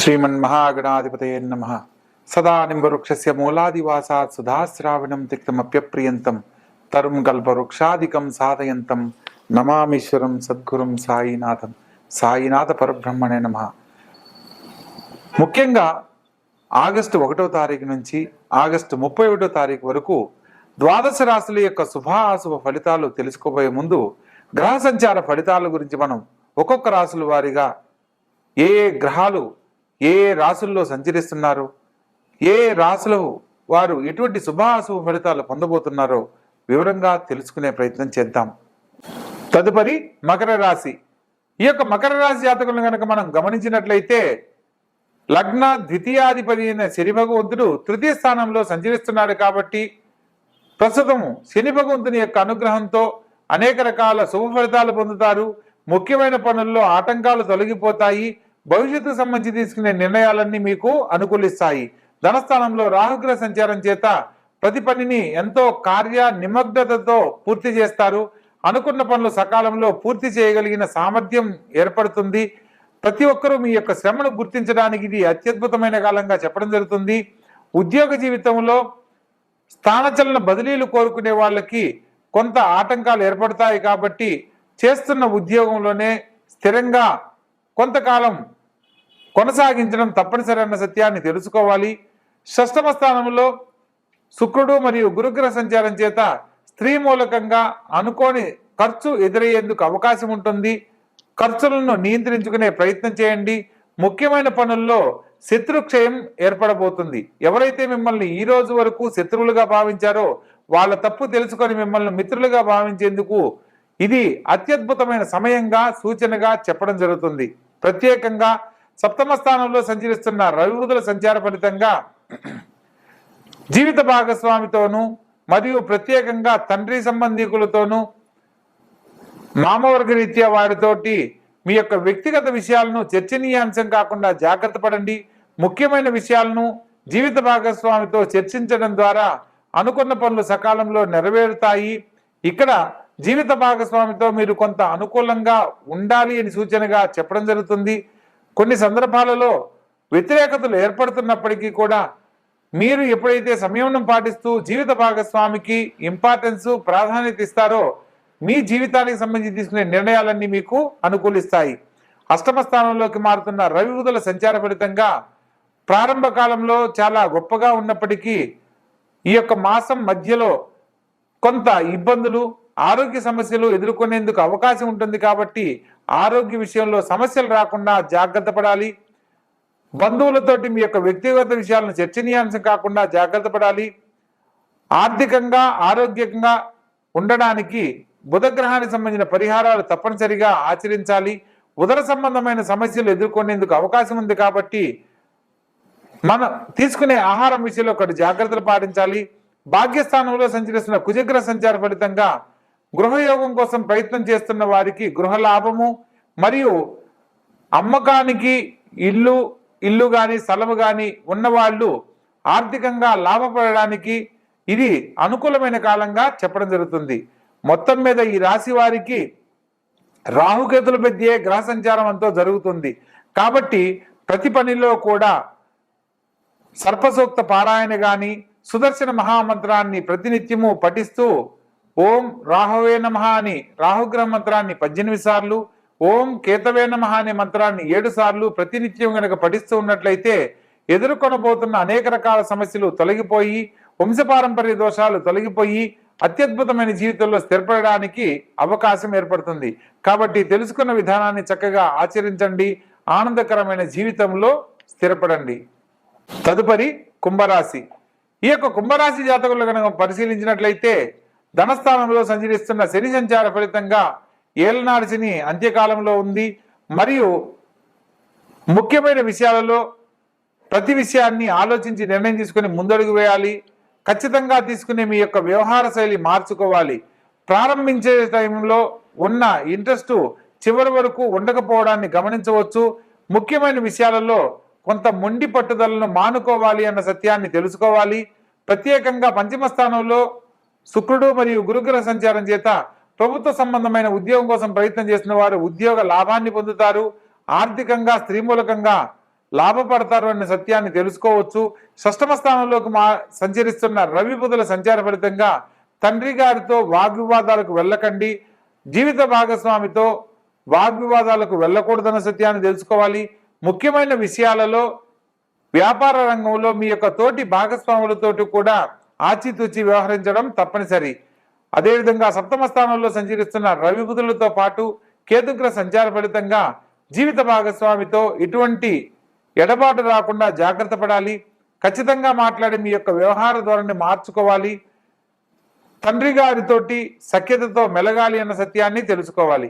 श्रीमन्महागणाधिपतये नमः। सदा निम्बवृक्षस्य मूलादिवासात् सुधाश्रावणं तिक्तमप्यप्रियन्तं तरुं कल्पवृक्षादिकं साधयन्तं नमामीश्वरं सद्गुरुं సాయినాథం సాయినాథ పరబ్రహ్మణే నమః। ముఖ్యంగా ఆగస్టు 1వ తారీఖు నుంచి ఆగస్టు 31వ తారీఖు వరకు ద్వాదశ రాశుల యొక్క శుభాశుభ ఫలితాలు తెలుసుకోబోయే ముందు గ్రహ సంచార ఫలితాల గురించి మనం ఒక్కొక్క రాశుల వారీగా ఏ గ్రహాలు ఏ రాశుల్లో సంచరిస్తున్నారు, ఏ రాశుల వారు ఎటువంటి శుభాశుభ ఫలితాలు పొందబోతున్నారో వివరంగా తెలుసుకునే ప్రయత్నం చేద్దాం। తదుపరి మకర రాశి। ఈ యొక్క మకర రాశి జాతకులను కనుక మనం గమనించినట్లయితే లగ్న ద్వితీయాధిపతి అయిన శని భగవంతుడు తృతీయ స్థానంలో సంచరిస్తున్నాడు కాబట్టి ప్రస్తుతం శని భగవంతుని యొక్క అనుగ్రహంతో అనేక రకాల శుభ ఫలితాలు పొందుతారు। ముఖ్యమైన పనుల్లో ఆటంకాలు తొలగిపోతాయి। భవిష్యత్తుకు సంబంధించి తీసుకునే నిర్ణయాలన్నీ మీకు అనుకూలిస్తాయి। ధనస్థానంలో రాహుగ్రహ సంచారం చేత ప్రతి పనిని ఎంతో కార్య నిమగ్నతతో పూర్తి చేస్తారు। అనుకున్న పనులు సకాలంలో పూర్తి చేయగలిగిన సామర్థ్యం ఏర్పడుతుంది। ప్రతి ఒక్కరూ మీ యొక్క శ్రమను గుర్తించడానికి ఇది అత్యద్భుతమైన కాలంగా చెప్పడం జరుగుతుంది। ఉద్యోగ జీవితంలో స్థానచలన బదిలీలు కోరుకునే వాళ్ళకి కొంత ఆటంకాలు ఏర్పడతాయి కాబట్టి చేస్తున్న ఉద్యోగంలోనే స్థిరంగా కొంతకాలం కొనసాగించడం తప్పనిసరి అన్న సత్యాన్ని తెలుసుకోవాలి। షష్టమ స్థానంలో శుక్రుడు మరియు గురుగ్రహ సంచారం చేత స్త్రీ మూలకంగా అనుకోని ఖర్చు ఎదురయ్యేందుకు అవకాశం ఉంటుంది। ఖర్చులను నియంత్రించుకునే ప్రయత్నం చేయండి। ముఖ్యమైన పనుల్లో శత్రుక్షయం ఏర్పడబోతుంది। ఎవరైతే మిమ్మల్ని ఈ రోజు వరకు శత్రువులుగా భావించారో వాళ్ళ తప్పు తెలుసుకొని మిమ్మల్ని మిత్రులుగా భావించేందుకు ఇది అత్యద్భుతమైన సమయంగా సూచనగా చెప్పడం జరుగుతుంది। ప్రత్యేకంగా సప్తమ స్థానంలో సంచరిస్తున్న రవిబుధుల సంచార ఫలితంగా జీవిత భాగస్వామితోనూ మరియు ప్రత్యేకంగా తండ్రి సంబంధికులతోనూ మామవర్గ రీత్యా వారితోటి మీ యొక్క వ్యక్తిగత విషయాలను చర్చనీయాంశం కాకుండా జాగ్రత్త పడండి। ముఖ్యమైన విషయాలను జీవిత భాగస్వామితో చర్చించడం ద్వారా అనుకున్న పనులు సకాలంలో నెరవేరుతాయి। ఇక్కడ జీవిత భాగస్వామితో మీరు కొంత అనుకూలంగా ఉండాలి అని సూచనగా చెప్పడం జరుగుతుంది। కొన్ని సందర్భాలలో వ్యతిరేకతలు ఏర్పడుతున్నప్పటికీ కూడా మీరు ఎప్పుడైతే సంయమనం పాటిస్తూ జీవిత భాగస్వామికి ఇంపార్టెన్స్ ప్రాధాన్యత ఇస్తారో మీ జీవితానికి సంబంధించి తీసుకునే నిర్ణయాలన్నీ మీకు అనుకూలిస్తాయి। అష్టమ స్థానంలోకి మారుతున్న రవిబుధుల సంచార ఫలితంగా ప్రారంభ కాలంలో చాలా గొప్పగా ఉన్నప్పటికీ ఈ యొక్క మాసం మధ్యలో కొంత ఇబ్బందులు ఆరోగ్య సమస్యలు ఎదుర్కొనేందుకు అవకాశం ఉంటుంది కాబట్టి ఆరోగ్య విషయంలో సమస్యలు రాకుండా జాగ్రత్త పడాలి। బంధువులతోటి మీ యొక్క వ్యక్తిగత విషయాలను చర్చనీయాంశం కాకుండా జాగ్రత్త పడాలి। ఆర్థికంగా ఆరోగ్యంగా ఉండడానికి బుధగ్రహానికి సంబంధించిన పరిహారాలు తప్పనిసరిగా ఆచరించాలి। ఉదర సంబంధమైన సమస్యలు ఎదుర్కొనేందుకు అవకాశం ఉంది కాబట్టి మనం తీసుకునే ఆహారం విషయంలో ఒకటి జాగ్రత్తలు పాటించాలి। భాగ్యస్థానంలో సంచరిస్తున్న కుజగ్రహ సంచార ఫలితంగా గృహయోగం కోసం ప్రయత్నం చేస్తున్న వారికి గృహ లాభము మరియు అమ్మకానికి ఇల్లు కానీ స్థలము కానీ ఉన్నవాళ్ళు ఆర్థికంగా లాభపడడానికి ఇది అనుకూలమైన కాలంగా చెప్పడం జరుగుతుంది। మొత్తం మీద ఈ రాశి వారికి రాహుకేతుల మధ్య గ్రహ సంచారం అంతా జరుగుతుంది కాబట్టి ప్రతి పనిలో కూడా సర్పసూక్త పారాయణ కానీ సుదర్శన మహామంత్రాన్ని ప్రతినిత్యము పఠిస్తూ ఓం రాహవే నమః అని రాహుగ్రహ మంత్రాన్ని 18 సార్లు, ఓం కేతవే నమః అనే మంత్రాన్ని 7 సార్లు ప్రతినిత్యం కనుక పఠిస్తూ ఉన్నట్లయితే ఎదుర్కొనబోతున్న అనేక రకాల సమస్యలు తొలగిపోయి వంశపారంపర్య దోషాలు తొలగిపోయి అత్యద్భుతమైన జీవితంలో స్థిరపడడానికి అవకాశం ఏర్పడుతుంది। కాబట్టి తెలుసుకున్న విధానాన్ని చక్కగా ఆచరించండి, ఆనందకరమైన జీవితంలో స్థిరపడండి। తదుపరి కుంభరాశి। ఈ యొక్క కుంభరాశి జాతకులు కనుక పరిశీలించినట్లయితే ధనస్థానంలో సంచరిస్తున్న శని సంచార ఫలితంగా ఏలనాడు శని అంత్యకాలంలో ఉంది మరియు ముఖ్యమైన విషయాలలో ప్రతి విషయాన్ని ఆలోచించి నిర్ణయం తీసుకుని ముందడుగు వేయాలి। ఖచ్చితంగా తీసుకునే మీ యొక్క వ్యవహార శైలి మార్చుకోవాలి। ప్రారంభించే టైంలో ఉన్న ఇంట్రెస్ట్ చివరి వరకు ఉండకపోవడాన్ని గమనించవచ్చు। ముఖ్యమైన విషయాలలో కొంత మొండి పట్టుదలను మానుకోవాలి అన్న సత్యాన్ని తెలుసుకోవాలి। ప్రత్యేకంగా పంచమ స్థానంలో శుక్రుడు మరియు గురుగ్రహ సంచారం చేత ప్రభుత్వ సంబంధమైన ఉద్యోగం కోసం ప్రయత్నం చేసిన వారు ఉద్యోగ లాభాన్ని పొందుతారు। ఆర్థికంగా స్త్రీ మూలకంగా లాభపడతారు అనే సత్యాన్ని తెలుసుకోవచ్చు. షష్టమ స్థానంలోకి సంచరిస్తున్న రవి బుధుల సంచార ఫలితంగా తండ్రి గారితో వాగ్వివాదాలకు వెళ్ళకండి. జీవిత భాగస్వామితో వాగ్వివాదాలకు వెళ్ళకూడదన్న సత్యాన్ని తెలుసుకోవాలి. ముఖ్యమైన విషయాలలో వ్యాపార రంగంలో మీ యొక్క తోటి భాగస్వాములతోటి కూడా ఆచితూచి వ్యవహరించడం తప్పనిసరి. అదేవిధంగా సప్తమ స్థానంలో సంచరిస్తున్న రవి బుధులతో పాటు కేతుగ్రహ సంచార ఫలితంగా జీవిత భాగస్వామితో ఎటువంటి ఎడబాటు రాకుండా జాగ్రత్త పడాలి. ఖచ్చితంగా మాట్లాడి మీ యొక్క వ్యవహార ధోరణిని మార్చుకోవాలి. తండ్రి గారితోటి సఖ్యతతో మెలగాలి అన్న సత్యాన్ని తెలుసుకోవాలి.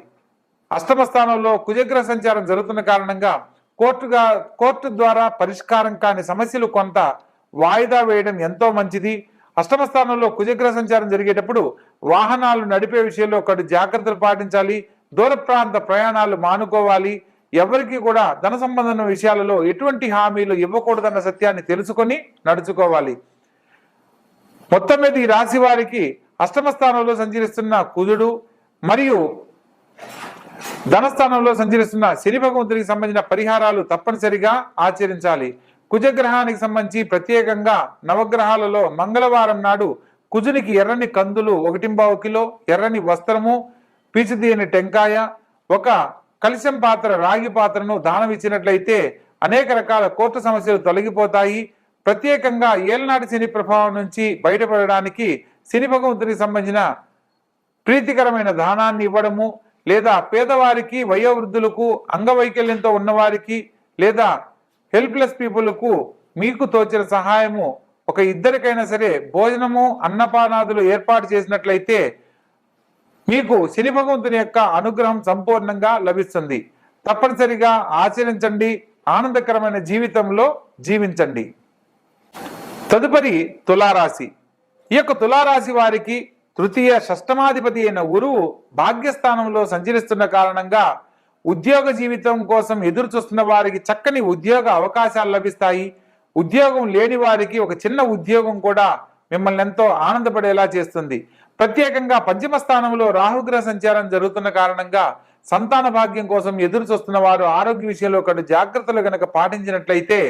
అష్టమ స్థానంలో కుజగ్రహ సంచారం జరుగుతున్న కారణంగా కోర్టు ద్వారా పరిష్కారం కాని సమస్యలు కొంత వాయిదా వేయడం ఎంతో మంచిది. అష్టమ స్థానంలో కుజగ్రహ సంచారం జరిగేటప్పుడు వాహనాలు నడిపే విషయంలో ఒకటి జాగ్రత్తలు పాటించాలి. దూర ప్రాంత ప్రయాణాలు మానుకోవాలి. ఎవరికి కూడా ధన సంబంధమైన విషయాలలో ఎటువంటి హామీలు ఇవ్వకూడదన్న సత్యాన్ని తెలుసుకొని నడుచుకోవాలి. మొత్తం మీద ఈ రాశి వారికి అష్టమ స్థానంలో సంచరిస్తున్న కుజుడు మరియు ధనస్థానంలో సంచరిస్తున్న శని భగవంతుడికి సంబంధించిన పరిహారాలు తప్పనిసరిగా ఆచరించాలి. కుజగ్రహానికి సంబంధించి ప్రత్యేకంగా నవగ్రహాలలో మంగళవారం నాడు కుజునికి ఎర్రని కందులు 1.25 కిలో, ఎర్రని వస్త్రము, పీచుదీయని టెంకాయ, ఒక కలశం పాత్ర రాగి పాత్రను దానం ఇచ్చినట్లయితే అనేక రకాల కోర్టు సమస్యలు తొలగిపోతాయి. ప్రత్యేకంగా ఏలనాటి శని ప్రభావం నుంచి బయటపడడానికి శని భగవంతునికి సంబంధించిన ప్రీతికరమైన దానాన్ని ఇవ్వడము, లేదా పేదవారికి, వయోవృద్ధులకు, అంగవైకల్యంతో ఉన్నవారికి, లేదా హెల్ప్లెస్ పీపుల్కు మీకు తోచిన సహాయము ఒక ఇద్దరికైనా సరే భోజనము, అన్నపానాదులు ఏర్పాటు చేసినట్లయితే మీకు శని భగవంతుని యొక్క అనుగ్రహం సంపూర్ణంగా లభిస్తుంది. తప్పనిసరిగా ఆచరించండి. ఆనందకరమైన జీవితంలో జీవించండి. తదుపరి తులారాశి. ఈ యొక్క తులారాశి వారికి తృతీయ షష్టమాధిపతి అయిన గురువు భాగ్యస్థానంలో సంచరిస్తున్న కారణంగా ఉద్యోగ జీవితం కోసం ఎదురు చూస్తున్న వారికి చక్కని ఉద్యోగ అవకాశాలు లభిస్తాయి. ఉద్యోగం లేని వారికి ఒక చిన్న ఉద్యోగం కూడా మిమ్మల్ని ఎంతో ఆనందపడేలా చేస్తుంది. ప్రత్యేకంగా పంచమ స్థానంలో రాహుగ్రహ సంచారం జరుగుతున్న కారణంగా సంతాన భాగ్యం కోసం ఎదురు చూస్తున్న వారు ఆరోగ్య విషయంలో ఒకటి జాగ్రత్తలు గనక పాటించినట్లయితే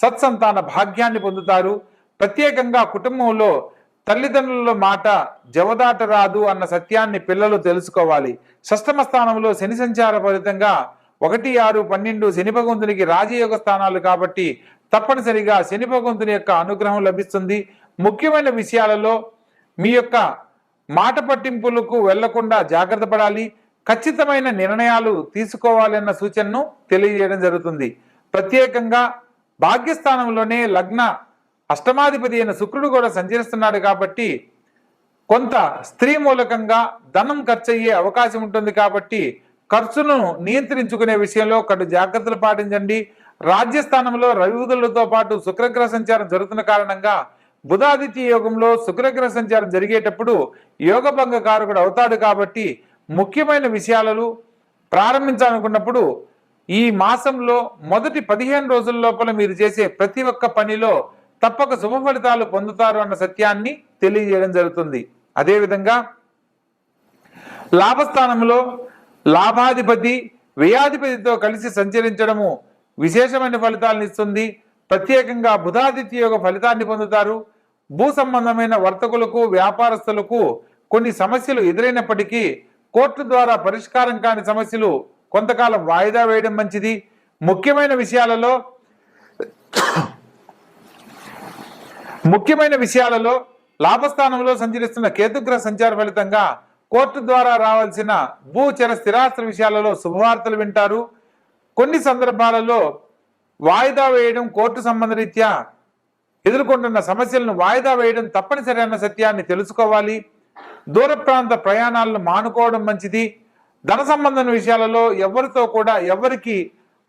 సత్సంతాన భాగ్యాన్ని పొందుతారు. ప్రత్యేకంగా కుటుంబంలో తల్లిదండ్రుల మాట జవదాట రాదు అన్న సత్యాన్ని పిల్లలు తెలుసుకోవాలి. షష్టమ స్థానంలో శని సంచార ఫలితంగా 1, 6, 12 శని భగవంతునికి రాజయోగ స్థానాలు కాబట్టి తప్పనిసరిగా శని భగవంతుని యొక్క అనుగ్రహం లభిస్తుంది. ముఖ్యమైన విషయాలలో మీ యొక్క మాట పట్టింపులకు వెళ్లకుండా జాగ్రత్త పడాలి. ఖచ్చితమైన నిర్ణయాలు తీసుకోవాలి అన్న సూచనను తెలియజేయడం జరుగుతుంది. ప్రత్యేకంగా భాగ్యస్థానంలోనే లగ్న అష్టమాధిపతి అయిన శుక్రుడు కూడా సంచరిస్తున్నాడు కాబట్టి కొంత స్త్రీ మూలకంగా ధనం ఖర్చు అయ్యే అవకాశం ఉంటుంది. కాబట్టి ఖర్చును నియంత్రించుకునే విషయంలో ఒకటి జాగ్రత్తలు పాటించండి. రాజ్యస్థానంలో రవిబుధులతో పాటు శుక్రగ్రహ సంచారం జరుగుతున్న కారణంగా బుధాదిత్య యోగంలో శుక్రగ్రహ సంచారం జరిగేటప్పుడు యోగభంగ కారకుడు అవుతాడు. కాబట్టి ముఖ్యమైన విషయాలను ప్రారంభించాలనుకున్నప్పుడు ఈ మాసంలో మొదటి 15 రోజుల లోపల మీరు చేసే ప్రతి ఒక్క పనిలో తప్పక శుభ ఫలితాలు పొందుతారు అన్న సత్యాన్ని తెలియజేయడం జరుగుతుంది. అదేవిధంగా లాభస్థానంలో లాభాధిపతి వ్యయాధిపతితో కలిసి సంచరించడము విశేషమైన ఫలితాలను ఇస్తుంది. ప్రత్యేకంగా బుధాదిత్య యోగ ఫలితాన్ని పొందుతారు. భూ సంబంధమైన వర్తకులకు, వ్యాపారస్తులకు కొన్ని సమస్యలు ఎదురైనప్పటికీ కోర్టు ద్వారా పరిష్కారం కాని సమస్యలు కొంతకాలం వాయిదా వేయడం మంచిది. ముఖ్యమైన విషయాలలో లాభస్థానంలో సంచరిస్తున్న కేతుగ్రహ సంచార ఫలితంగా కోర్టు ద్వారా రావాల్సిన భూచర స్థిరాస్త్ర విషయాలలో శుభవార్తలు వింటారు. కొన్ని సందర్భాలలో వాయిదా వేయడం, కోర్టు సంబంధ రీత్యా ఎదుర్కొంటున్న సమస్యలను వాయిదా వేయడం తప్పనిసరి అన్న సత్యాన్ని తెలుసుకోవాలి. దూర ప్రాంత ప్రయాణాలను మానుకోవడం మంచిది. ధన సంబంధమైన విషయాలలో ఎవరికి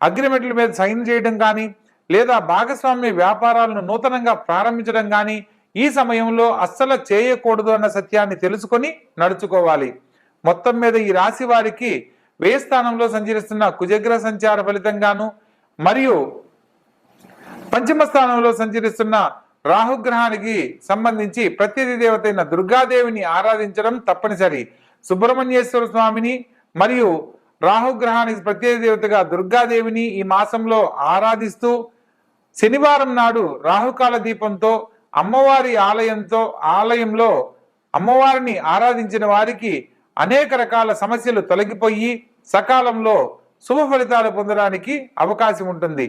అగ్రిమెంట్ల మీద సైన్ చేయడం కానీ, లేదా భాగస్వామ్య వ్యాపారాలను నూతనంగా ప్రారంభించడం కానీ ఈ సమయంలో అస్సలు చేయకూడదు అన్న సత్యాన్ని తెలుసుకొని నడుచుకోవాలి. మొత్తం మీద ఈ రాశి వారికి వ్యయ స్థానంలో సంచరిస్తున్న కుజగ్రహ సంచార ఫలితంగాను మరియు పంచమ స్థానంలో సంచరిస్తున్న రాహుగ్రహానికి సంబంధించి ప్రత్యధి దేవత అయిన దుర్గాదేవిని ఆరాధించడం తప్పనిసరి. సుబ్రహ్మణ్యేశ్వర స్వామిని మరియు రాహుగ్రహానికి ప్రత్యేక దేవతగా దుర్గాదేవిని ఈ మాసంలో ఆరాధిస్తూ శనివారం నాడు రాహుకాల దీపంతో అమ్మవారి ఆలయంలో అమ్మవారిని ఆరాధించిన వారికి అనేక రకాల సమస్యలు తొలగిపోయి సకాలంలో శుభ ఫలితాలు పొందడానికి అవకాశం ఉంటుంది.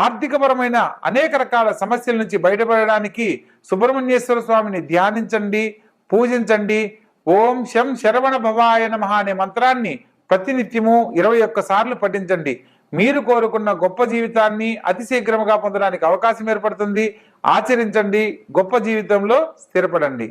ఆర్థికపరమైన అనేక రకాల సమస్యల నుంచి బయటపడడానికి సుబ్రహ్మణ్యేశ్వర స్వామిని ధ్యానించండి, పూజించండి. ఓం శం శరవణ భవాయ నమః అనే మంత్రాన్ని ప్రతినిత్యము 21 సార్లు పఠించండి. మీరు కోరుకున్న గొప్ప జీవితాన్ని అతి శీఘ్రముగా పొందడానికి అవకాశం ఏర్పడుతుంది. ఆచరించండి, గొప్ప జీవితంలో స్థిరపడండి.